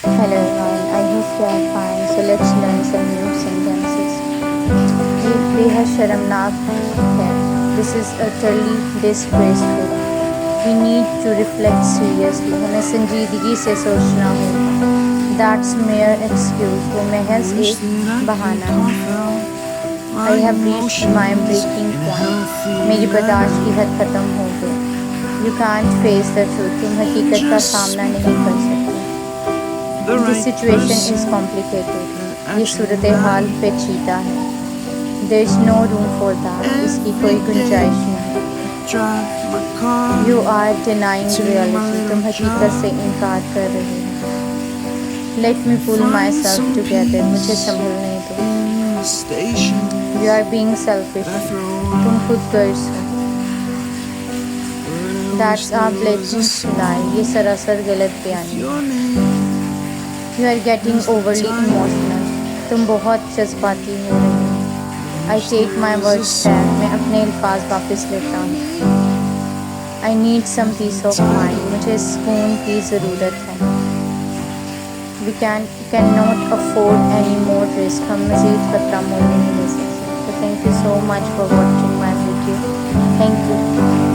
Hello everyone, I hope you are fine. So let's learn some new sentences. ये बेहद शर्मनाक है. This is utterly disgraceful. We need to reflect seriously. हमें संजीदगी से सोचना होगा. That's mere excuse. वो महज एक बहाना है. I have reached my breaking point. मेरी बर्दाश्त की हद खत्म हो गई. You can't face the truth. तुम हकीकत का सामना नहीं कर सकते. This situation is complicated. ये सूरत हाल पेचीदा है. There is no room for that. इसकी कोई गुंजाइश नहीं. You are denying reality. तुम हकीकत से इनकार कर रहे हो. Let me pull myself together. मुझे संभलने दो. You are being selfish. तुम खुद गर्ज हो. That's a blatant lie. ये सरासर गलत बयानी. You are getting overly emotional. तुम बहुत जज्बाती हो रही हो. I take my words back. मैं अपने अल्फाज वापस लेता हूँ. I need some peace of mind. मुझे सुकून की ज़रूरत है. We cannot afford any more risk. हम मज़ीद खतरा मोल नहीं ले सकते. So thank you so much for watching my video. Thank you.